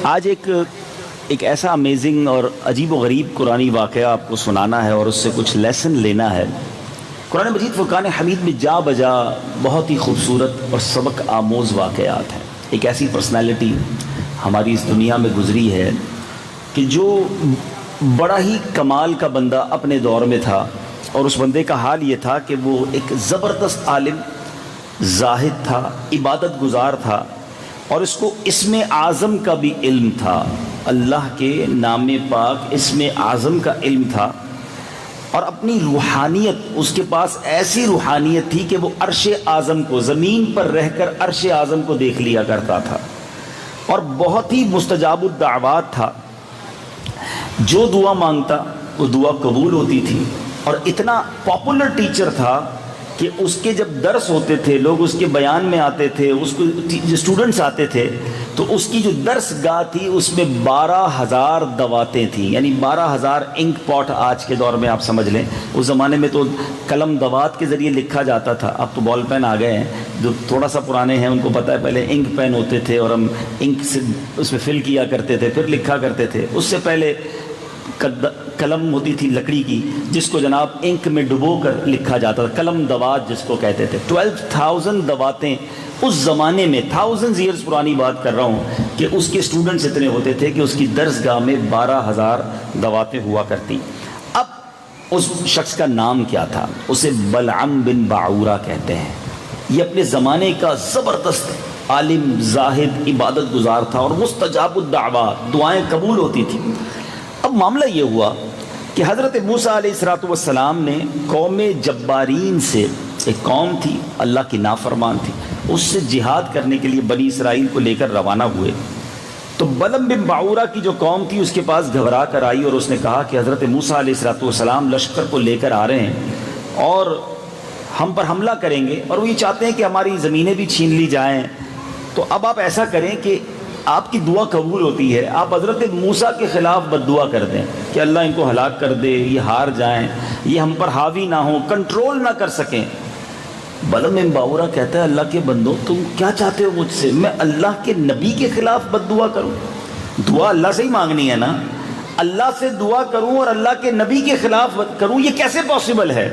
آج ایک ایسا امیزنگ اور عجیب و غریب قرآنی واقعہ آپ کو سنانا ہے اور اس سے کچھ لیسن لینا ہے۔ قرآن مجید فرقان حمید میں جا بجا بہت ہی خوبصورت اور سبق آموز واقعات ہیں۔ ایک ایسی پرسنالٹی ہماری اس دنیا میں گزری ہے کہ جو بڑا ہی کمال کا بندہ اپنے دور میں تھا، اور اس بندے کا حال یہ تھا کہ وہ ایک زبردست عالم، زاہد تھا، عبادت گزار تھا، اور اس کو اسم اعظم کا بھی علم تھا۔ اللہ کے نام پاک اسم اعظم کا علم تھا، اور اپنی روحانیت، اس کے پاس ایسی روحانیت تھی کہ وہ عرش اعظم کو، زمین پر رہ کر عرش اعظم کو دیکھ لیا کرتا تھا، اور بہت ہی مستجاب الدعوات تھا۔ جو دعا مانگتا وہ دعا قبول ہوتی تھی، اور اتنا پاپولر ٹیچر تھا کہ اس کے جب درس ہوتے تھے، لوگ اس کے بیان میں آتے تھے، اس کو جو اسٹوڈنٹس آتے تھے، تو اس کی جو درس گاہ تھی اس میں 12,000 دواتیں تھیں، یعنی 12,000 انک پاٹ آج کے دور میں آپ سمجھ لیں۔ اس زمانے میں تو قلم دوات کے ذریعے لکھا جاتا تھا، اب تو بال پین آ گئے ہیں۔ جو تھوڑا سا پرانے ہیں ان کو پتہ ہے پہلے انک پین ہوتے تھے، اور ہم انک سے اس میں فل کیا کرتے تھے، پھر لکھا کرتے تھے۔ اس سے پہلے قلم ہوتی تھی لکڑی کی، جس کو جناب انک میں ڈبو کر لکھا جاتا تھا، قلم دوات جس کو کہتے تھے۔ 12,000 دواتیں اس زمانے میں، thousands years پرانی بات کر رہا ہوں، کہ اس کے اسٹوڈنٹس اتنے ہوتے تھے کہ اس کی درس گاہ میں 12,000 دواتیں ہوا کرتی۔ اب اس شخص کا نام کیا تھا؟ اسے بلعم بن باعورہ کہتے ہیں۔ یہ اپنے زمانے کا زبردست عالم، زاہد، عبادت گزار تھا، اور مستجاب الدعوات، دعائیں قبول ہوتی تھیں۔ اب معاملہ یہ ہوا کہ حضرت موسیٰ علیہ السلام نے قوم جبارین سے، ایک قوم تھی اللہ کی نافرمان تھی، اس سے جہاد کرنے کے لیے بنی اسرائیل کو لے کر روانہ ہوئے۔ تو بلعم بن باعورہ کی جو قوم تھی اس کے پاس گھبرا کر آئی، اور اس نے کہا کہ حضرت موسیٰ علیہ السلام لشکر کو لے کر آ رہے ہیں اور ہم پر حملہ کریں گے، اور وہ یہ چاہتے ہیں کہ ہماری زمینیں بھی چھین لی جائیں۔ تو اب آپ ایسا کریں کہ آپ کی دعا قبول ہوتی ہے، آپ حضرت موسیٰ کے خلاف بد دعا کر دیں کہ اللہ ان کو ہلاک کر دے، یہ ہار جائیں، یہ ہم پر حاوی نہ ہوں، کنٹرول نہ کر سکیں۔ بلعم بن باعورہ کہتا ہے اللہ کے بندو، تم کیا چاہتے ہو مجھ سے؟ میں اللہ کے نبی کے خلاف بد دعا کروں؟ دعا اللہ سے ہی مانگنی ہے نا، اللہ سے دعا کروں اور اللہ کے نبی کے خلاف کروں، یہ کیسے پاسبل ہے؟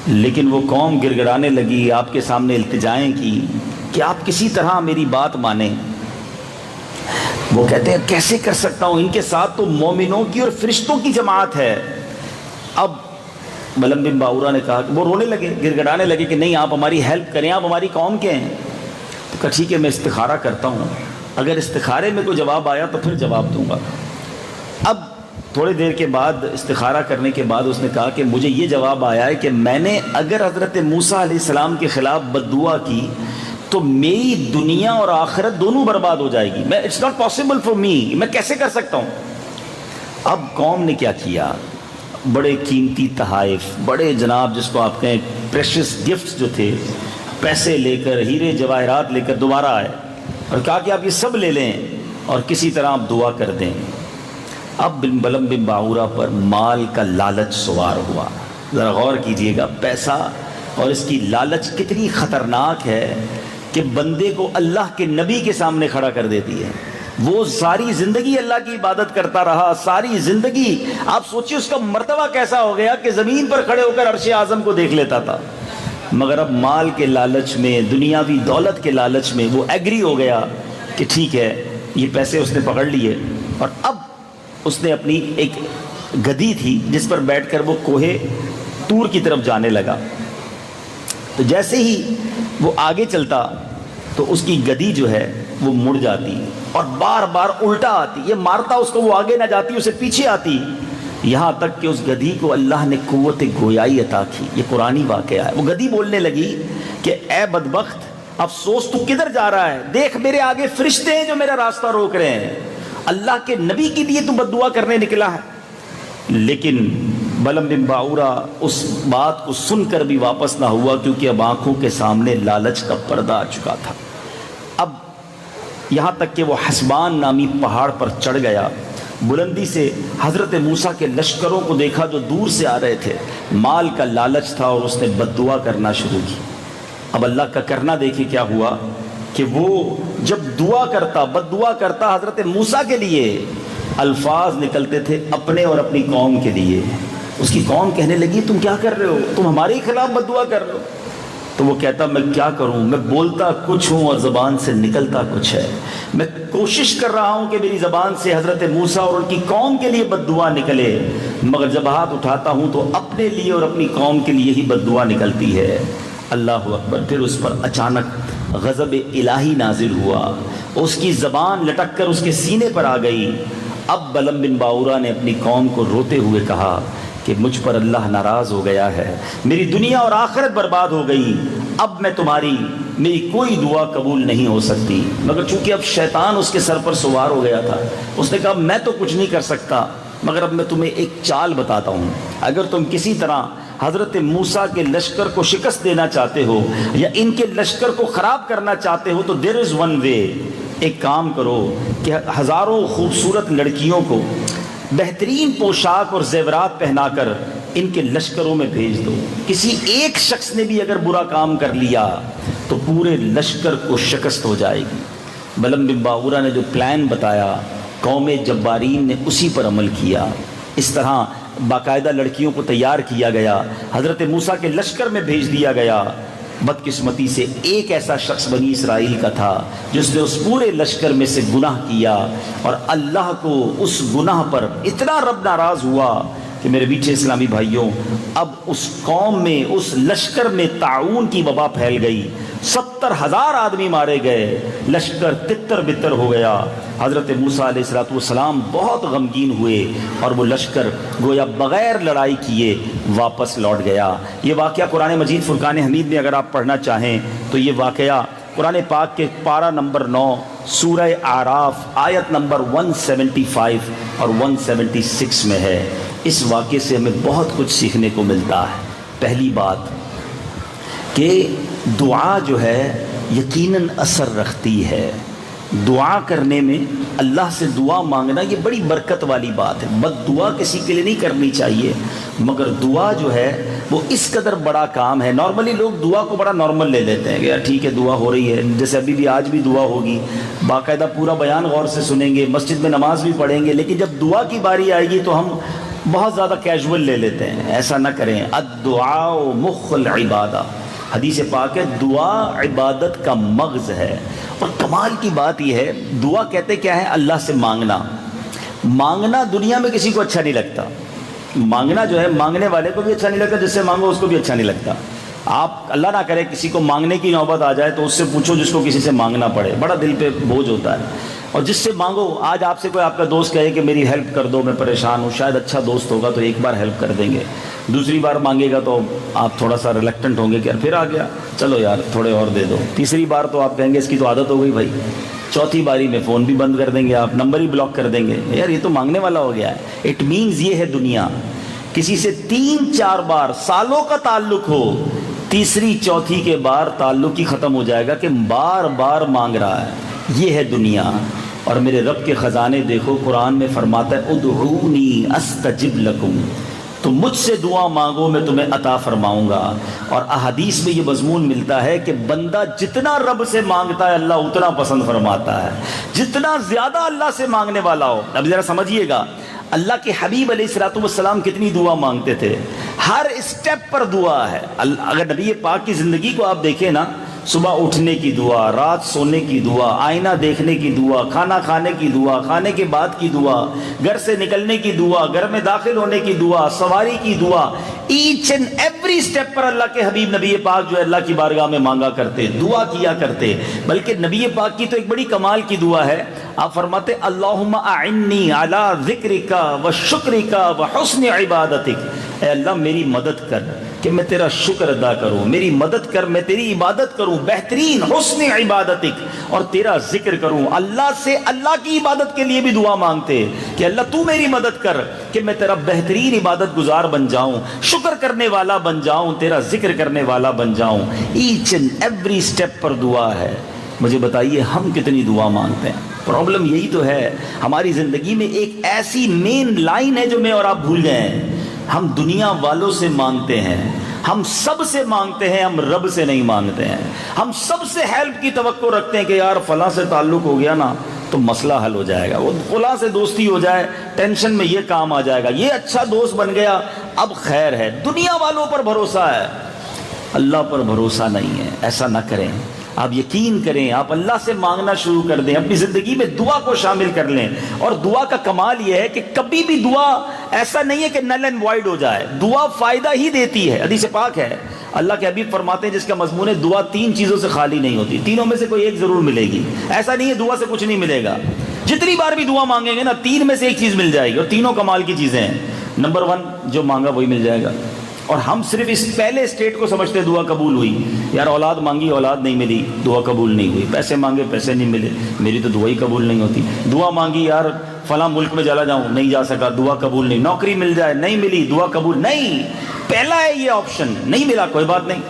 لیکن وہ قوم گڑ گڑانے لگی، آپ کے سامنے التجائیں کی کہ آپ کسی طرح میری بات مانیں۔ وہ کہتے ہیں کیسے کر سکتا ہوں، ان کے ساتھ تو مومنوں کی اور فرشتوں کی جماعت ہے۔ اب بلعم بن باعورہ نے کہا کہ وہ رونے لگے، گڑ گڑانے لگے کہ نہیں، آپ ہماری ہیلپ کریں، آپ ہماری قوم کے ہیں۔ تو کہا ٹھیک ہے، میں استخارہ کرتا ہوں، اگر استخارے میں کوئی جواب آیا تو پھر جواب دوں گا۔ اب تھوڑی دیر کے بعد استخارہ کرنے کے بعد اس نے کہا کہ مجھے یہ جواب آیا ہے کہ میں نے اگر حضرت موسیٰ علیہ السلام کے خلاف بد دعا کی تو میری دنیا اور آخرت دونوں برباد ہو جائے گی، میں it's not possible for me, میں کیسے کر سکتا ہوں؟ اب قوم نے کیا کیا؟ بڑے قیمتی تحائف، بڑے جناب جس کو آپ کہیں پریشس گفٹس جو تھے، پیسے لے کر، ہیرے جواہرات لے کر دوبارہ آئے، اور کہا کہ آپ یہ سب لے لیں اور کسی طرح آپ دعا کر دیں۔ اب بلعم بن باعورہ پر مال کا لالچ سوار ہوا۔ ذرا غور کیجئے گا، پیسہ اور اس کی لالچ کتنی خطرناک ہے کہ بندے کو اللہ کے نبی کے سامنے کھڑا کر دیتی ہے۔ وہ ساری زندگی اللہ کی عبادت کرتا رہا، ساری زندگی، آپ سوچیے اس کا مرتبہ کیسا ہو گیا کہ زمین پر کھڑے ہو کر عرش اعظم کو دیکھ لیتا تھا، مگر اب مال کے لالچ میں، دنیاوی دولت کے لالچ میں وہ ایگری ہو گیا کہ ٹھیک ہے، یہ پیسے اس نے پکڑ لیے، اور اب اس نے اپنی ایک گدی تھی جس پر بیٹھ کر وہ کوہ طور کی طرف جانے لگا۔ تو جیسے ہی وہ آگے چلتا تو اس کی گدی جو ہے وہ مڑ جاتی اور بار بار الٹا آتی، یہ مارتا اس کو، وہ آگے نہ جاتی، اسے پیچھے آتی، یہاں تک کہ اس گدھی کو اللہ نے قوت گویائی عطا کی۔ یہ قرآنی واقعہ ہے۔ وہ گدھی بولنے لگی کہ اے بدبخت، افسوس تو کدھر جا رہا ہے؟ دیکھ میرے آگے فرشتے ہیں جو میرا راستہ روک رہے ہیں، اللہ کے نبی کے لیے تو بد دعا کرنے نکلا ہے۔ لیکن بلعم بن باعورہ اس بات کو سن کر بھی واپس نہ ہوا، کیونکہ اب آنکھوں کے سامنے لالچ کا پردہ آ چکا تھا۔ اب یہاں تک کہ وہ حسبان نامی پہاڑ پر چڑھ گیا، بلندی سے حضرت موسیٰ کے لشکروں کو دیکھا جو دور سے آ رہے تھے، مال کا لالچ تھا اور اس نے بد دعا کرنا شروع کی۔ اب اللہ کا کرنا دیکھیں کیا ہوا کہ وہ جب دعا کرتا، بد دعا کرتا حضرت موسیٰ کے لیے، الفاظ نکلتے تھے اپنے اور اپنی قوم کے لیے۔ اس کی قوم کہنے لگی تم کیا کر رہے ہو، تم ہمارے ہی خلاف بد دعا کر رہے ہو۔ تو وہ کہتا میں کیا کروں، میں بولتا کچھ ہوں اور زبان سے نکلتا کچھ ہے۔ میں کوشش کر رہا ہوں کہ میری زبان سے حضرت موسیٰ اور ان کی قوم کے لیے بد دعا نکلے، مگر جب ہاتھ اٹھاتا ہوں تو اپنے لیے اور اپنی قوم کے لیے ہی بد دعا نکلتی ہے۔ اللہ اکبر۔ پھر اس پر اچانک غضب الہی نازل ہوا، اس کی زبان لٹک کر اس کے سینے پر آ گئی۔ اب بلعم بن باورا نے اپنی قوم کو روتے ہوئے کہا کہ مجھ پر اللہ ناراض ہو گیا ہے، میری دنیا اور آخرت برباد ہو گئی، اب میں میری کوئی دعا قبول نہیں ہو سکتی۔ مگر چونکہ اب شیطان اس کے سر پر سوار ہو گیا تھا، اس نے کہا میں تو کچھ نہیں کر سکتا، مگر اب میں تمہیں ایک چال بتاتا ہوں، اگر تم کسی طرح حضرت موسیٰ کے لشکر کو شکست دینا چاہتے ہو یا ان کے لشکر کو خراب کرنا چاہتے ہو تو there is one way۔ ایک کام کرو کہ ہزاروں خوبصورت لڑکیوں کو بہترین پوشاک اور زیورات پہنا کر ان کے لشکروں میں بھیج دو، کسی ایک شخص نے بھی اگر برا کام کر لیا تو پورے لشکر کو شکست ہو جائے گی۔ بلعم بن باورا نے جو پلان بتایا، قوم جبارین نے اسی پر عمل کیا۔ اس طرح باقاعدہ لڑکیوں کو تیار کیا گیا، حضرت موسیٰ کے لشکر میں بھیج دیا گیا۔ بدقسمتی سے ایک ایسا شخص بنی اسرائیل کا تھا جس نے اس پورے لشکر میں سے گناہ کیا، اور اللہ کو اس گناہ پر اتنا رب ناراض ہوا کہ میرے میٹھے اسلامی بھائیوں، اب اس قوم میں، اس لشکر میں طاعون کی وبا پھیل گئی، 70,000 آدمی مارے گئے، لشکر تتر بتر ہو گیا۔ حضرت موسیٰ علیہ السلام بہت غمگین ہوئے اور وہ لشکر گویا بغیر لڑائی کیے واپس لوٹ گیا۔ یہ واقعہ قرآن مجید فرقان حمید میں اگر آپ پڑھنا چاہیں تو یہ واقعہ قرآن پاک کے پارہ نمبر 9 سورہ اعراف آیت نمبر 175 اور 176 میں ہے۔ اس واقعے سے ہمیں بہت کچھ سیکھنے کو ملتا ہے۔ پہلی بات کہ دعا جو ہے یقیناً اثر رکھتی ہے۔ دعا کرنے میں، اللہ سے دعا مانگنا یہ بڑی برکت والی بات ہے۔ بد دعا کسی کے لیے نہیں کرنی چاہیے، مگر دعا جو ہے وہ اس قدر بڑا کام ہے۔ نارملی لوگ دعا کو بڑا نارمل لے لیتے ہیں کہ یار ٹھیک ہے دعا ہو رہی ہے، جیسے ابھی بھی آج بھی دعا ہوگی، باقاعدہ پورا بیان غور سے سنیں گے، مسجد میں نماز بھی پڑھیں گے، لیکن جب دعا کی باری آئے گی تو ہم بہت زیادہ کیجول لے لیتے ہیں۔ ایسا نہ کریں۔ الدعاء مخ العبادہ، حدیث پاک ہے دعا عبادت کا مغز ہے۔ اور کمال کی بات یہ ہے، دعا کہتے کیا ہے؟ اللہ سے مانگنا۔ مانگنا دنیا میں کسی کو اچھا نہیں لگتا، مانگنا جو ہے مانگنے والے کو بھی اچھا نہیں لگتا، جس سے مانگو اس کو بھی اچھا نہیں لگتا۔ آپ اللہ نہ کرے کسی کو مانگنے کی نوبت آ جائے تو اس سے پوچھو جس کو کسی سے مانگنا پڑے، بڑا دل پہ بوجھ ہوتا ہے۔ اور جس سے مانگو، آج آپ سے کوئی آپ کا دوست کہے کہ میری ہیلپ کر دو، میں پریشان ہوں، شاید اچھا دوست ہوگا تو ایک بار ہیلپ کر دیں گے، دوسری بار مانگے گا تو آپ تھوڑا سا ریلیکٹنٹ ہوں گے کہ یار پھر آ گیا، چلو یار تھوڑے اور دے دو، تیسری بار تو آپ کہیں گے اس کی تو عادت ہو گئی بھائی، چوتھی باری میں فون بھی بند کر دیں گے، آپ نمبر ہی بلاک کر دیں گے، یار یہ تو مانگنے والا ہو گیا ہے۔ اٹ مینز یہ ہے دنیا، کسی سے 3-4 بار سالوں کا تعلق ہو، تیسری چوتھی کے بار تعلق ہی ختم ہو جائے گا کہ بار بار مانگ رہا ہے۔ یہ ہے دنیا۔ اور میرے رب کے خزانے دیکھو، قرآن میں فرماتا ہے ادعونی استجب لکم، تم مجھ سے دعا مانگو میں تمہیں عطا فرماؤں گا۔ اور احادیث میں یہ مضمون ملتا ہے کہ بندہ جتنا رب سے مانگتا ہے اللہ اتنا پسند فرماتا ہے، جتنا زیادہ اللہ سے مانگنے والا ہو۔ اب ذرا سمجھیے گا، اللہ کے حبیب علیہ السلام کتنی دعا مانگتے تھے، ہر اسٹیپ پر دعا ہے۔ اگر نبی پاک کی زندگی کو آپ دیکھیں نا، صبح اٹھنے کی دعا، رات سونے کی دعا، آئینہ دیکھنے کی دعا، کھانا کھانے کی دعا، کھانے کے بعد کی دعا، گھر سے نکلنے کی دعا، گھر میں داخل ہونے کی دعا، سواری کی دعا، ایچ اینڈ ایوری سٹیپ پر اللہ کے حبیب نبی پاک جو ہے اللہ کی بارگاہ میں مانگا کرتے، دعا کیا کرتے۔ بلکہ نبی پاک کی تو ایک بڑی کمال کی دعا ہے، آپ فرماتے اللہم اعنی علی ذکرک و شکرک و حسن عبادتک، اے اللہ میری مدد کر کہ میں تیرا شکر ادا کروں، میری مدد کر میں تیری عبادت کروں، بہترین حسن عبادتک، اور تیرا ذکر کروں۔ اللہ سے اللہ کی عبادت کے لیے بھی دعا مانگتے کہ اللہ تو میری مدد کر کہ میں تیرا بہترین عبادت گزار بن جاؤں، شکر کرنے والا بن جاؤں، تیرا ذکر کرنے والا بن جاؤں۔ ایچ اینڈ ایوری سٹیپ پر دعا ہے۔ مجھے بتائیے ہم کتنی دعا مانگتے ہیں؟ پرابلم یہی تو ہے، ہماری زندگی میں ایک ایسی مین لائن ہے جو میں اور آپ بھول گئے ہیں۔ ہم دنیا والوں سے مانگتے ہیں، ہم سب سے مانگتے ہیں، ہم رب سے نہیں مانگتے ہیں۔ ہم سب سے ہیلپ کی توقع رکھتے ہیں کہ یار فلاں سے تعلق ہو گیا نا تو مسئلہ حل ہو جائے گا، وہ فلاں سے دوستی ہو جائے ٹینشن میں یہ کام آ جائے گا، یہ اچھا دوست بن گیا اب خیر ہے۔ دنیا والوں پر بھروسہ ہے، اللہ پر بھروسہ نہیں ہے۔ ایسا نہ کریں، آپ یقین کریں، آپ اللہ سے مانگنا شروع کر دیں، اپنی زندگی میں دعا کو شامل کر لیں۔ اور دعا کا کمال یہ ہے کہ کبھی بھی دعا ایسا نہیں ہے کہ نل اینڈ وائڈ ہو جائے، دعا فائدہ ہی دیتی ہے۔ حدیث پاک ہے، اللہ کے حبیب فرماتے ہیں جس کا مضمون ہے دعا تین چیزوں سے خالی نہیں ہوتی، تینوں میں سے کوئی ایک ضرور ملے گی۔ ایسا نہیں ہے دعا سے کچھ نہیں ملے گا، جتنی بار بھی دعا مانگیں گے نا تین میں سے ایک چیز مل جائے گی، اور تینوں کمال کی چیزیں ہیں۔ نمبر 1 جو مانگا وہی مل جائے گا۔ اور ہم صرف اس پہلے اسٹیٹ کو سمجھتے دعا قبول ہوئی، یار اولاد مانگی اولاد نہیں ملی دعا قبول نہیں ہوئی، پیسے مانگے پیسے نہیں ملے میری تو دعا ہی قبول نہیں ہوتی، دعا مانگی یار فلاں ملک میں چلا جاؤں نہیں جا سکا دعا قبول نہیں، نوکری مل جائے نہیں ملی دعا قبول نہیں۔ پہلا ہے یہ آپشن، نہیں ملا کوئی بات نہیں۔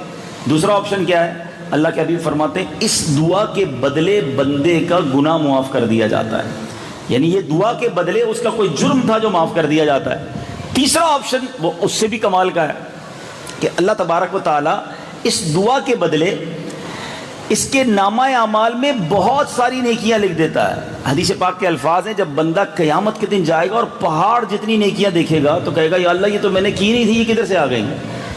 دوسرا آپشن کیا ہے؟ اللہ کے حبیب فرماتے ہیں اس دعا کے بدلے بندے کا گناہ معاف کر دیا جاتا ہے، یعنی یہ دعا کے بدلے اس کا کوئی جرم تھا جو معاف کر دیا جاتا ہے۔ تیسرا آپشن وہ اس سے بھی کمال کا ہے کہ اللہ تبارک و تعالی اس دعا کے بدلے اس کے نامہ اعمال میں بہت ساری نیکیاں لکھ دیتا ہے۔ حدیث پاک کے الفاظ ہیں جب بندہ قیامت کے دن جائے گا اور پہاڑ جتنی نیکیاں دیکھے گا تو کہے گا یا اللہ یہ تو میں نے کی نہیں تھی، یہ کدھر سے آ گئی؟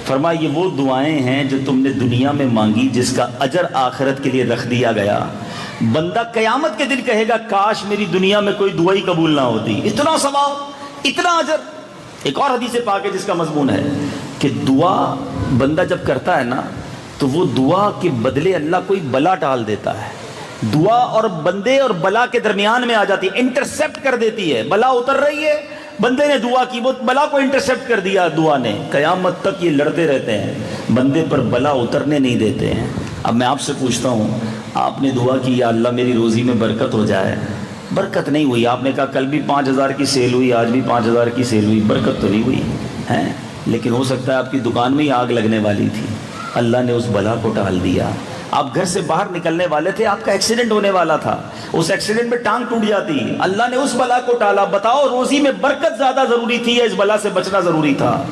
فرمایا یہ وہ دعائیں ہیں جو تم نے دنیا میں مانگی جس کا اجر آخرت کے لیے رکھ دیا گیا۔ بندہ قیامت کے دن کہے گا کاش میری دنیا میں کوئی دعا ہی قبول نہ ہوتی، اتنا ثواب اتنا اجر۔ ایک اور حدیث پاک ہے جس کا مضمون ہے کہ دعا بندہ جب کرتا ہے نا تو وہ دعا کے بدلے اللہ کوئی بلا ٹال دیتا ہے، دعا اور بندے اور بلا کے درمیان میں آ جاتی ہے، انٹرسیپٹ کر دیتی ہے۔ بلا اتر رہی ہے، بندے نے دعا کی، وہ بلا کو انٹرسیپٹ کر دیا دعا نے، قیامت تک یہ لڑتے رہتے ہیں، بندے پر بلا اترنے نہیں دیتے ہیں۔ اب میں آپ سے پوچھتا ہوں، آپ نے دعا کی یا اللہ میری روزی میں برکت ہو جائے، برکت نہیں ہوئی، آپ نے کہا کل بھی 5000 کی سیل ہوئی آج بھی 5000 کی سیل ہوئی، برکت تو نہیں ہوئی ہے، لیکن ہو سکتا ہے آپ کی دکان میں ہی آگ لگنے والی تھی، اللہ نے اس بلا کو ٹال دیا۔ آپ گھر سے باہر نکلنے والے تھے، آپ کا ایکسیڈنٹ ہونے والا تھا، اس ایکسیڈنٹ میں ٹانگ ٹوٹ جاتی، اللہ نے اس بلا کو ٹالا۔ بتاؤ روزی میں برکت زیادہ ضروری تھی یا اس بلا سے بچنا ضروری تھا؟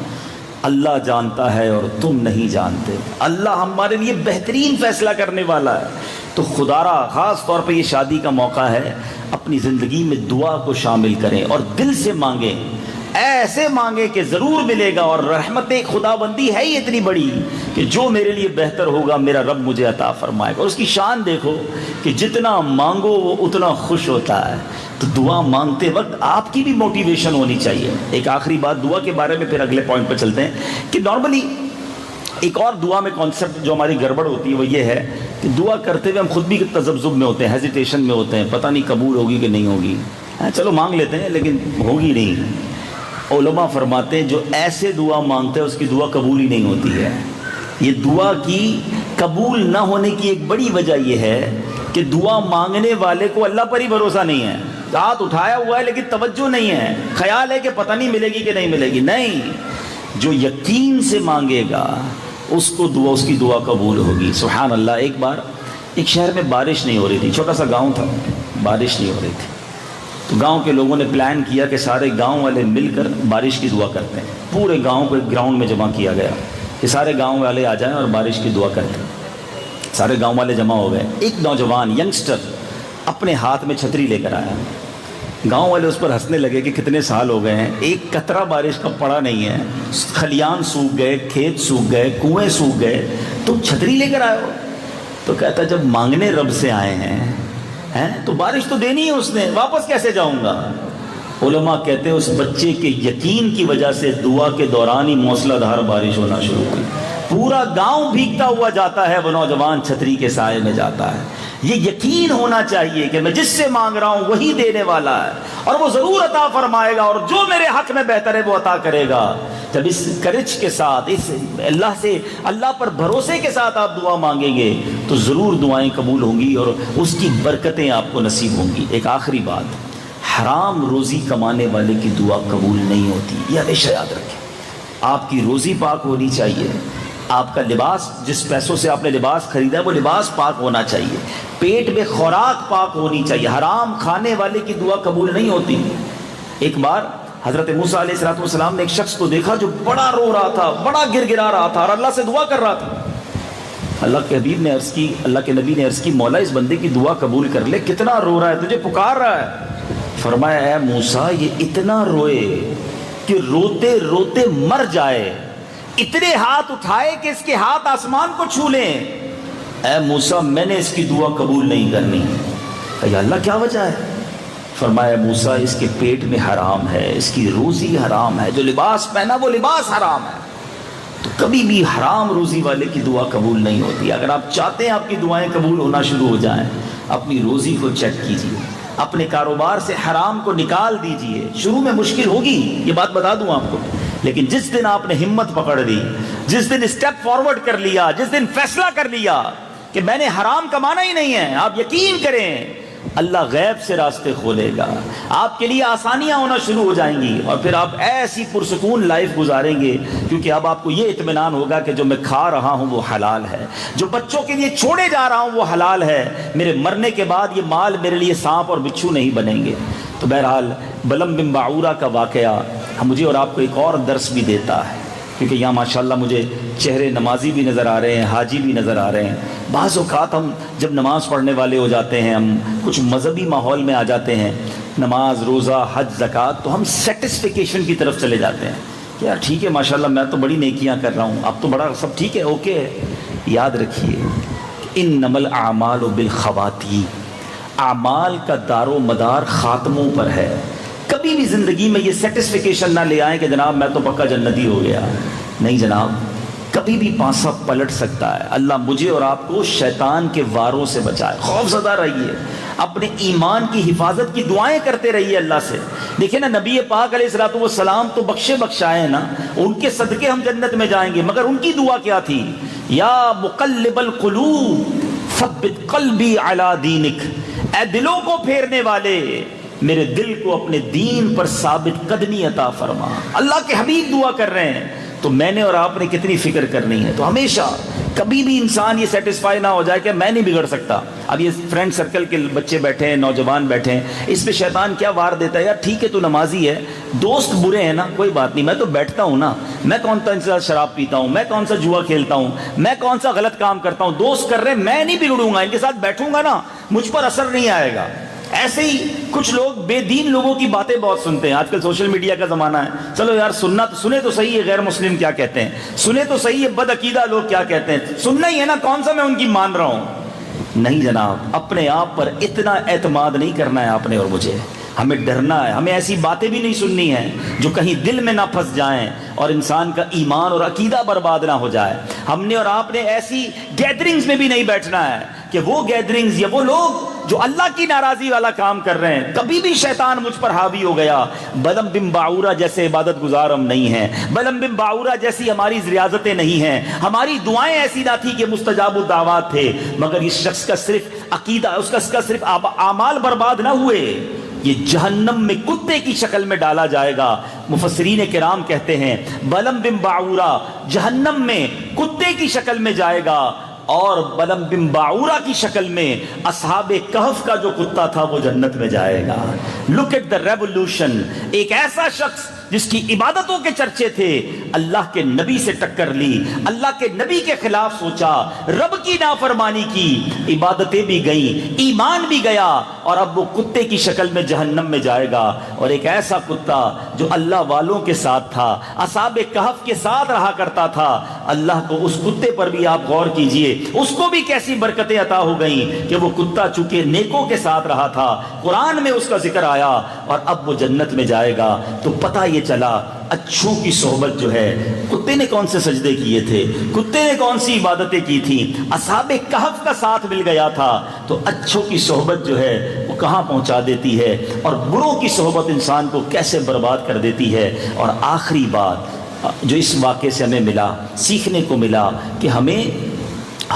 اللہ جانتا ہے اور تم نہیں جانتے، اللہ ہمارے لیے بہترین فیصلہ کرنے والا ہے۔ تو خدا را خاص طور پہ یہ شادی کا موقع ہے، اپنی زندگی میں دعا کو شامل کریں اور دل سے مانگیں، ایسے مانگیں کہ ضرور ملے گا۔ اور رحمت خدا بندی ہے ہی اتنی بڑی کہ جو میرے لیے بہتر ہوگا میرا رب مجھے عطا فرمائے گا۔ اور اس کی شان دیکھو کہ جتنا مانگو وہ اتنا خوش ہوتا ہے۔ تو دعا مانگتے وقت آپ کی بھی موٹیویشن ہونی چاہیے۔ ایک آخری بات دعا کے بارے میں، پھر اگلے پوائنٹ پہ چلتے ہیں کہ نارملی ایک اور دعا میں کانسیپٹ جو ہماری گڑبڑ ہوتی ہے وہ یہ ہے کہ دعا کرتے ہوئے ہم خود بھی تذبذب میں ہوتے ہیں، ہیزیٹیشن میں ہوتے ہیں، پتہ نہیں قبول ہوگی کہ نہیں ہوگی، چلو مانگ لیتے ہیں لیکن ہوگی نہیں۔ علماء فرماتے ہیں جو ایسے دعا مانگتے ہیں اس کی دعا قبول ہی نہیں ہوتی ہے۔ یہ دعا کی قبول نہ ہونے کی ایک بڑی وجہ یہ ہے کہ دعا مانگنے والے کو اللہ پر ہی بھروسہ نہیں ہے، ہاتھ اٹھایا ہوا ہے لیکن توجہ نہیں ہے، خیال ہے کہ پتہ نہیں ملے گی کہ نہیں ملے گی۔ نہیں، جو یقین سے مانگے گا اس کو دعا، اس کی دعا قبول ہوگی۔ سبحان اللہ۔ ایک بار ایک شہر میں بارش نہیں ہو رہی تھی، چھوٹا سا گاؤں تھا، بارش نہیں ہو رہی تھی، تو گاؤں کے لوگوں نے پلان کیا کہ سارے گاؤں والے مل کر بارش کی دعا کرتے ہیں۔ پورے گاؤں کو ایک گراؤنڈ میں جمع کیا گیا کہ سارے گاؤں والے آ جائیں اور بارش کی دعا کرتے ہیں۔ سارے گاؤں والے جمع ہو گئے، ایک نوجوان ینگسٹر اپنے ہاتھ میں چھتری لے کر آیا۔ گاؤں والے اس پر ہنسنے لگے کہ کتنے سال ہو گئے ہیں ایک قطرہ بارش کا پڑا نہیں ہے، کھلیان سوکھ گئے، کھیت سوکھ گئے، کنویں سوکھ گئے، تم چھتری لے کر آئے ہو؟ تو کہتا جب مانگنے رب سے آئے ہیں تو بارش تو دینی ہے اس نے، واپس کیسے جاؤں گا؟ علماء کہتے ہیں اس بچے کے یقین کی وجہ سے دعا کے دوران ہی موسلا دھار بارش ہونا شروع ہوئی، پورا گاؤں بھیگتا ہوا جاتا ہے، وہ نوجوان چھتری کے سائے میں جاتا ہے۔ یہ یقین ہونا چاہیے کہ میں جس سے مانگ رہا ہوں وہی دینے والا ہے اور وہ ضرور عطا فرمائے گا، اور جو میرے حق میں بہتر ہے وہ عطا کرے گا۔ جب اس کرج کے ساتھ، اس اللہ پر بھروسے کے ساتھ آپ دعا مانگیں گے تو ضرور دعائیں قبول ہوں گی اور اس کی برکتیں آپ کو نصیب ہوں گی۔ ایک آخری بات، حرام روزی کمانے والے کی دعا قبول نہیں ہوتی، یہ ہمیشہ یاد رکھیں۔ آپ کی روزی پاک ہونی چاہیے، آپ کا لباس، جس پیسوں سے آپ نے لباس خریدا ہے وہ لباس پاک ہونا چاہیے، پیٹ میں خوراک پاک ہونی چاہیے۔ حرام کھانے والے کی دعا قبول نہیں ہوتی۔ ایک بار حضرت موسیٰ علیہ السلام نے ایک شخص کو دیکھا جو بڑا رو رہا تھا، بڑا گر گرا رہا تھا اور اللہ سے دعا کر رہا تھا۔ اللہ کے حبیب نے عرض کی، اللہ کے نبی نے عرض کی، مولا اس بندے کی دعا قبول کر لے، کتنا رو رہا ہے، تجھے پکار رہا ہے۔ فرمایا اے موسیٰ یہ اتنا روئے کہ روتے روتے مر جائے، اتنے ہاتھ اٹھائے کہ اس کے ہاتھ آسمان کو چھو لیں۔ اے موسیٰ میں نے اس کی دعا قبول نہیں کرنی۔ یا اللہ کیا وجہ ہے؟ فرمایا موسیٰ اس کے پیٹ میں حرام ہے، اس کی روزی حرام ہے، جو لباس پہنا وہ لباس حرام ہے۔ تو کبھی بھی حرام روزی والے کی دعا قبول نہیں ہوتی۔ اگر آپ چاہتے ہیں آپ کی دعائیں قبول ہونا شروع ہو جائیں، اپنی روزی کو چیک کیجیے، اپنے کاروبار سے حرام کو نکال دیجیے۔ شروع میں مشکل ہوگی، یہ بات بتا دوں آپ کو، لیکن جس دن آپ نے ہمت پکڑ لی، جس دن اسٹیپ فارورڈ کر لیا، جس دن فیصلہ کر لیا کہ میں نے حرام کمانا ہی نہیں ہے، آپ یقین کریں اللہ غیب سے راستے کھولے گا، آپ کے لیے آسانیاں ہونا شروع ہو جائیں گی، اور پھر آپ ایسی پرسکون لائف گزاریں گے، کیونکہ اب آپ کو یہ اطمینان ہوگا کہ جو میں کھا رہا ہوں وہ حلال ہے، جو بچوں کے لیے چھوڑے جا رہا ہوں وہ حلال ہے، میرے مرنے کے بعد یہ مال میرے لیے سانپ اور بچھو نہیں بنیں گے۔ تو بہرحال بلم بن باعورہ کا واقعہ مجھے اور آپ کو ایک اور درس بھی دیتا ہے، کیونکہ یہاں ماشاءاللہ مجھے چہرے نمازی بھی نظر آ رہے ہیں، حاجی بھی نظر آ رہے ہیں۔ بعض اوقات ہم جب نماز پڑھنے والے ہو جاتے ہیں، ہم کچھ مذہبی ماحول میں آ جاتے ہیں، نماز، روزہ، حج، زکوٰۃ، تو ہم سیٹسفیکیشن کی طرف چلے جاتے ہیں کہ یار ٹھیک ہے ماشاءاللہ میں تو بڑی نیکیاں کر رہا ہوں، اب تو بڑا سب ٹھیک ہے، اوکے ہے۔ یاد رکھیے انما الاعمال بالخواتیم، اعمال کا دار و مدار خاتموں پر ہے۔ کبھی بھی زندگی میں یہ سیٹسفیکیشن نہ لے آئیں کہ جناب میں تو پکا جنتی ہو گیا، نہیں جناب، کبھی بھی پانسا پلٹ سکتا ہے۔ اللہ مجھے اور آپ کو شیطان کے واروں سے بچائے۔ خوف زدہ رہیے، اپنے ایمان کی حفاظت کی دعائیں کرتے رہیے اللہ سے۔ دیکھیں نا نبی پاک علیہ الصلوۃ والسلام تو بخشائے ہیں نا، ان کے صدقے ہم جنت میں جائیں گے، مگر ان کی دعا کیا تھی؟ یا مقلب القلوب ثبت قلبی علی دینک، اے دلوں کو پھیرنے والے میرے دل کو اپنے دین پر ثابت قدمی عطا فرما۔ اللہ کے حبیب دعا کر رہے ہیں، تو میں نے اور آپ نے کتنی فکر کرنی ہے۔ تو ہمیشہ کبھی بھی انسان یہ سیٹسفائی نہ ہو جائے کہ میں نہیں بگڑ سکتا۔ اب یہ فرینڈ سرکل کے بچے بیٹھے ہیں، نوجوان بیٹھے ہیں، اس پہ شیطان کیا وار دیتا ہے، یار ٹھیک ہے تو نمازی ہے، دوست برے ہیں نا، کوئی بات نہیں، میں تو بیٹھتا ہوں نا، میں کون سا شراب پیتا ہوں، میں کون سا جوا کھیلتا ہوں، میں کون سا غلط کام کرتا ہوں، دوست کر رہے ہیں، میں نہیں بگڑوں گا، ان کے ساتھ بیٹھوں گا نا، مجھ پر اثر نہیں آئے گا۔ ایسے ہی کچھ لوگ بے دین لوگوں کی باتیں بہت سنتے ہیں، آج کل سوشل میڈیا کا زمانہ ہے، چلو یار سنے تو صحیح ہے غیر مسلم کیا کہتے ہیں، سنے تو صحیح ہے بد عقیدہ لوگ کیا کہتے ہیں، سننا ہی ہے نا، کون سا میں ان کی مان رہا ہوں۔ نہیں جناب، اپنے آپ پر اتنا اعتماد نہیں کرنا ہے آپ نے اور مجھے، ہمیں ڈرنا ہے، ہمیں ایسی باتیں بھی نہیں سننی ہیں جو کہیں دل میں نہ پھنس جائیں اور انسان کا ایمان اور عقیدہ برباد نہ ہو جائے۔ ہم نے اور آپ نے ایسی گیدرنگز میں بھی نہیں بیٹھنا ہے کہ وہ گیدرنگز یا وہ لوگ جو اللہ کی ناراضی والا کام کر رہے ہیں، کبھی بھی شیطان مجھ پر حاوی ہو گیا۔ بلم بن باعورہ جیسے عبادت گزار ہم نہیں ہیں، بلم بن باعورہ جیسی ہماری ریاضتیں نہیں ہیں، ہماری دعائیں ایسی نہ تھی کہ مستجاب الدعوات تھے، مگر اس شخص کا صرف عقیدہ، اس کا صرف اعمال برباد نہ ہوئے، یہ جہنم میں کتے کی شکل میں ڈالا جائے گا۔ مفسرین کرام کہتے ہیں بلم بن باعورہ جہنم میں کتے کی شکل میں جائے گا، اور بلم بن باعورہ کی شکل میں اصحاب کہف کا جو کتا تھا وہ جنت میں جائے گا۔ لک ایٹ دا ریولوشن، ایک ایسا شخص جس کی عبادتوں کے چرچے تھے، اللہ کے نبی سے ٹکر لی، اللہ کے نبی کے خلاف سوچا، رب کی نافرمانی کی، عبادتیں بھی گئیں، ایمان بھی گیا، اور اب وہ کتے کی شکل میں جہنم میں جائے گا۔ اور ایک ایسا کتا جو اللہ والوں کے ساتھ تھا، اصحاب کہف کے ساتھ رہا کرتا تھا، اللہ کو اس کتے پر بھی آپ غور کیجئے، اس کو بھی کیسی برکتیں عطا ہو گئیں کہ وہ کتا چونکہ نیکوں کے ساتھ رہا تھا، قرآن میں اس کا ذکر آیا، اور اب وہ جنت میں جائے گا۔ تو پتہ یہ چلا اچھوں کی صحبت جو ہے، کتے نے کون سے سجدے کیے تھے، کتے نے کون سی عبادتیں کی تھیں، اصحاب کہف کا ساتھ مل گیا تھا، تو اچھوں کی صحبت جو ہے وہ کہاں پہنچا دیتی ہے، اور بروں کی صحبت انسان کو کیسے برباد کر دیتی ہے۔ اور آخری بات جو اس واقعے سے ہمیں ملا، سیکھنے کو ملا، کہ ہمیں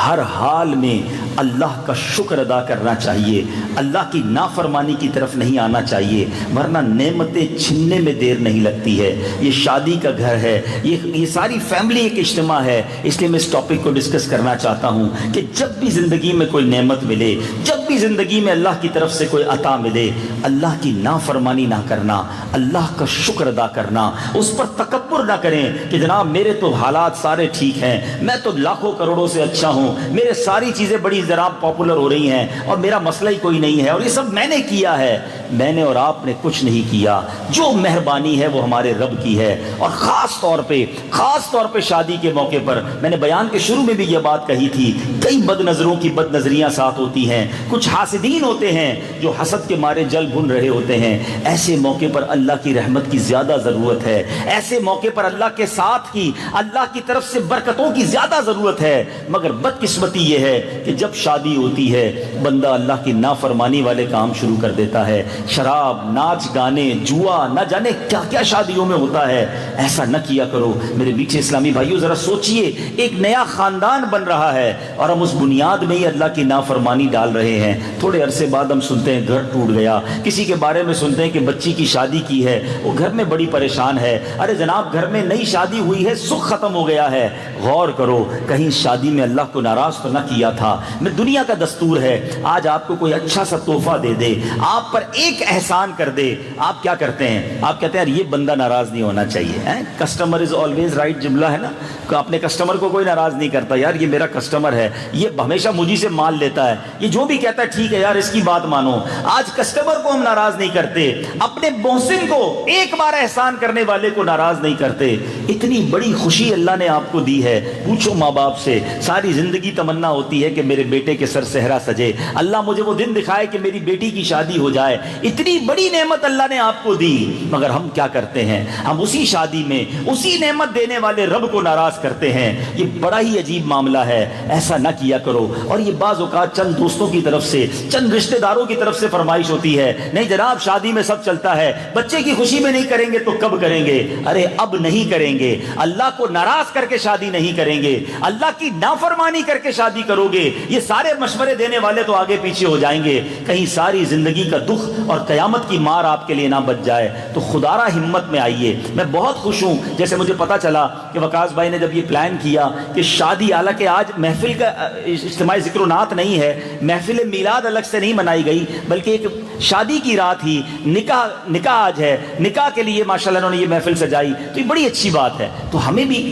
ہر حال میں اللہ کا شکر ادا کرنا چاہیے، اللہ کی نافرمانی کی طرف نہیں آنا چاہیے، ورنہ نعمتیں چھننے میں دیر نہیں لگتی ہے۔ یہ شادی کا گھر ہے، یہ ساری فیملی ایک اجتماع ہے، اس لیے میں اس ٹاپک کو ڈسکس کرنا چاہتا ہوں کہ جب بھی زندگی میں کوئی نعمت ملے، جب بھی زندگی میں اللہ کی طرف سے کوئی عطا ملے، اللہ کی نافرمانی نہ کرنا، اللہ کا شکر ادا کرنا، اس پر تکبر نہ کریں کہ جناب میرے تو حالات سارے ٹھیک ہیں، میں تو لاکھوں کروڑوں سے اچھا ہوں، میرے ساری چیزیں بڑی جناب پاپولر ہو رہی ہیں اور میرا مسئلہ ہی کوئی نہیں ہے اور یہ سب میں نے کیا ہے۔ میں نے اور آپ نے کچھ نہیں کیا، جو مہربانی ہے وہ ہمارے رب کی ہے۔ اور خاص طور پہ شادی کے موقع پر میں نے بیان کے شروع میں بھی یہ بات کہی تھی، کئی بد نظروں کی بد نظریاں ساتھ ہوتی ہیں، کچھ حاسدین ہوتے ہیں جو حسد کے مارے جل بھن رہے ہوتے ہیں۔ ایسے موقع پر اللہ کی رحمت کی زیادہ ضرورت ہے، ایسے موقع پر اللہ کے ساتھ کی، اللہ کی طرف سے برکتوں کی زیادہ ضرورت ہے۔ مگر بدقسمتی یہ ہے کہ جب شادی ہوتی ہے بندہ اللہ کی نافرمانی والے کام شروع کر دیتا ہے، شراب، ناچ گانے، جوا، نہ جانے کیا کیا شادیوں میں ہوتا ہے۔ ایسا نہ کیا کرو میرے میٹھے اسلامی بھائیوں، ذرا سوچئے، ایک نیا خاندان بن رہا ہے اور ہم اس بنیاد میں ہی اللہ کی نافرمانی ڈال رہے ہیں۔ تھوڑے عرصے بعد ہم سنتے ہیں گھر ٹوٹ گیا، کسی کے بارے میں سنتے ہیں کہ بچی کی شادی کی ہے، وہ گھر میں بڑی پریشان ہے۔ ارے جناب گھر میں نئی شادی ہوئی ہے، سکھ ختم ہو گیا ہے۔ غور کرو کہیں شادی میں اللہ کو ناراض تو نہ کیا تھا۔ میں دنیا کا دستور ہے آج آپ کو کوئی اچھا سا تحفہ دے دے، آپ پر ایک احسان کر دے، آپ کیا کرتے ہیں؟ آپ کہتے ہیں یار یہ بندہ ناراض نہیں ہونا چاہیے، کسٹمر از آلویز رائٹ جملہ ہے نا، کہ اپنے کسٹمر کو کوئی ناراض نہیں کرتا، یار یہ میرا کسٹمر ہے، یہ ہمیشہ مجھے سے مال لیتا ہے، یہ جو بھی کہتا ہے ٹھیک ہے یار اس کی بات مانو۔ آج کسٹمر کو ہم ناراض نہیں کرتے، اپنے محسن کو، ایک بار احسان کرنے والے کو ناراض نہیں کرتے۔ اتنی بڑی خوشی اللہ نے آپ کو دی ہے، پوچھو ماں باپ سے، ساری زندگی تمنا ہوتی ہے کہ میرے بیٹے کے سر صحرا سجے، اللہ مجھے وہ دن دکھائے کہ میری بیٹی کی شادی ہو جائے۔ اتنی بڑی نعمت اللہ نے آپ کو دی، مگر ہم کیا کرتے ہیں؟ ہم اسی شادی میں اسی نعمت دینے والے رب کو ناراض کرتے ہیں۔ یہ بڑا ہی عجیب معاملہ ہے، ایسا نہ کیا کرو۔ اور یہ بعض اوقات چند دوستوں کی طرف سے، چند رشتہ داروں کی طرف سے فرمائش ہوتی ہے، نہیں جناب شادی میں سب چلتا ہے، بچے کی خوشی میں نہیں کریں گے تو کب کریں گے؟ ارے اب نہیں کریں گے، اللہ کو ناراض کر کے شادی نہیں کریں گے، اللہ کی نافرمانی کر کے شادی کرو گے۔ یہ سارے مشورے دینے والے تو آگے پیچھے ہو جائیں گے، کہیں ساری زندگی کا دکھ اور قیامت کی مار آپ کے لیے نہ بچ جائے۔ تو خدا را ہمت میں آئیے۔ میں بہت خوش ہوں، جیسے مجھے پتا چلا کہ وقاص بھائی نے جب یہ پلان کیا کہ شادی، حالانکہ آج محفل کا اجتماعی ذکر و نعت نہیں ہے، محفل میلاد الگ سے نہیں منائی گئی، بلکہ ایک شادی کی رات ہی، نکاح آج ہے، نکاح کے لیے ماشاءاللہ انہوں نے یہ محفل سجائی، تو یہ بڑی اچھی بات ہے۔ تو ہمیں بھی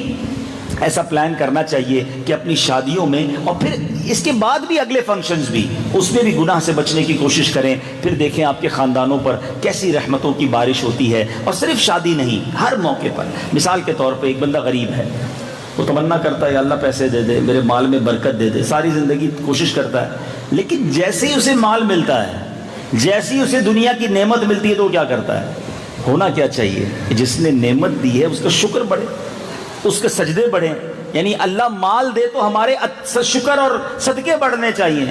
ایسا پلان کرنا چاہیے کہ اپنی شادیوں میں اور پھر اس کے بعد بھی اگلے فنکشنز بھی، اس میں بھی گناہ سے بچنے کی کوشش کریں۔ پھر دیکھیں آپ کے خاندانوں پر کیسی رحمتوں کی بارش ہوتی ہے۔ اور صرف شادی نہیں، ہر موقع پر، مثال کے طور پہ ایک بندہ غریب ہے، وہ تمنا کرتا ہے اللہ پیسے دے دے، میرے مال میں برکت دے دے، ساری زندگی کوشش کرتا ہے، لیکن جیسے ہی اسے مال ملتا ہے، جیسے ہی اسے دنیا کی نعمت ملتی ہے تو وہ کیا کرتا ہے؟ ہونا کیا چاہیے کہ جس نے نعمت دی ہے اس کا شکر بڑھے، اس کے سجدے بڑھیں، یعنی اللہ مال دے تو ہمارے شکر اور صدقے بڑھنے چاہیے۔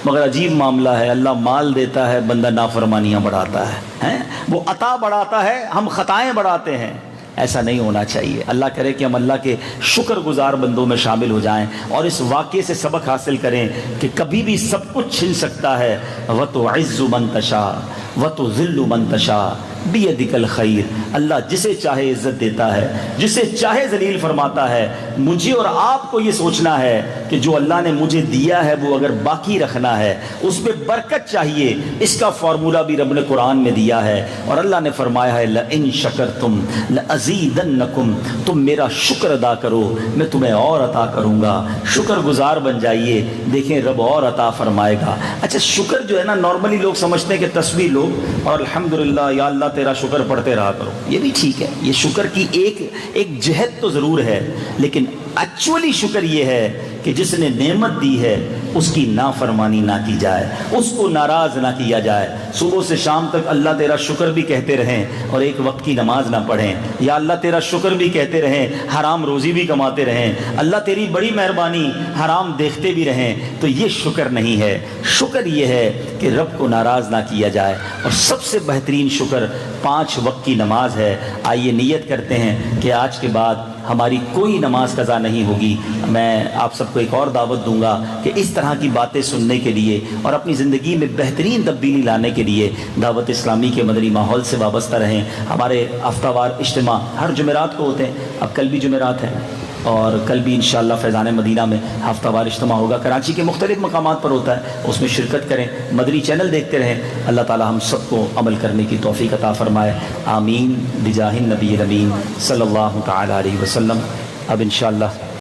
مگر عجیب معاملہ ہے، اللہ مال دیتا ہے، بندہ نافرمانیاں بڑھاتا ہے، وہ عطا بڑھاتا ہے، ہم خطائیں بڑھاتے ہیں۔ ایسا نہیں ہونا چاہیے۔ اللہ کرے کہ ہم اللہ کے شکر گزار بندوں میں شامل ہو جائیں اور اس واقعے سے سبق حاصل کریں کہ کبھی بھی سب کچھ چھن سکتا ہے۔ وَتُعِزُّ مَن تَشَاءُ وَتُذِلُّ مَن تَشَاءُ بِيَدِكَ الْخَيْرُ۔ اللہ جسے چاہے عزت دیتا ہے، جسے چاہے ذلیل فرماتا ہے۔ مجھے اور آپ کو یہ سوچنا ہے کہ جو اللہ نے مجھے دیا ہے وہ اگر باقی رکھنا ہے، اس میں برکت چاہیے۔ اس کا فارمولہ بھی رب نے قرآن میں دیا ہے اور اللہ نے فرمایا ہے لَإِن شَكَرْتُمْ لَأَزِيدَنَّكُمْ، تم میرا شکر ادا کرو میں تمہیں اور عطا کروں گا۔ شکر گزار بن جائیے، دیکھیں رب اور عطا فرمائے گا۔ اچھا شکر جو ہے نا، نارملی لوگ سمجھتے ہیں کہ تسبیح لو اور الحمدللہ یا اللہ تیرا شکر پڑھتے رہا کرو، یہ بھی ٹھیک ہے، یہ شکر کی ایک جہت تو ضرور ہے، لیکن ایکچولی شکر یہ ہے کہ جس نے نعمت دی ہے اس کی نافرمانی نہ کی جائے، اس کو ناراض نہ کیا جائے۔ صبح سے شام تک اللہ تیرا شکر بھی کہتے رہیں اور ایک وقت کی نماز نہ پڑھیں، یا اللہ تیرا شکر بھی کہتے رہیں، حرام روزی بھی کماتے رہیں، اللہ تیری بڑی مہربانی، حرام دیکھتے بھی رہیں، تو یہ شکر نہیں ہے۔ شکر یہ ہے کہ رب کو ناراض نہ کیا جائے، اور سب سے بہترین شکر 5 وقت کی نماز ہے۔ آئیے نیت کرتے ہیں کہ آج کے بعد ہماری کوئی نماز قضا نہیں ہوگی۔ میں آپ سب کو ایک اور دعوت دوں گا کہ اس طرح کی باتیں سننے کے لیے اور اپنی زندگی میں بہترین تبدیلی لانے کے لیے دعوت اسلامی کے مدنی ماحول سے وابستہ رہیں۔ ہمارے ہفتہ وار اجتماع ہر جمعرات کو ہوتے ہیں، اب کل بھی جمعرات ہے اور کل بھی انشاءاللہ فیضان مدینہ میں ہفتہ وار اجتماع ہوگا، کراچی کے مختلف مقامات پر ہوتا ہے، اس میں شرکت کریں، مدنی چینل دیکھتے رہیں۔ اللہ تعالی ہم سب کو عمل کرنے کی توفیق عطا فرمائے، آمین بجاہ النبی الامین صلی اللہ تعالی علیہ وسلم۔ اب انشاءاللہ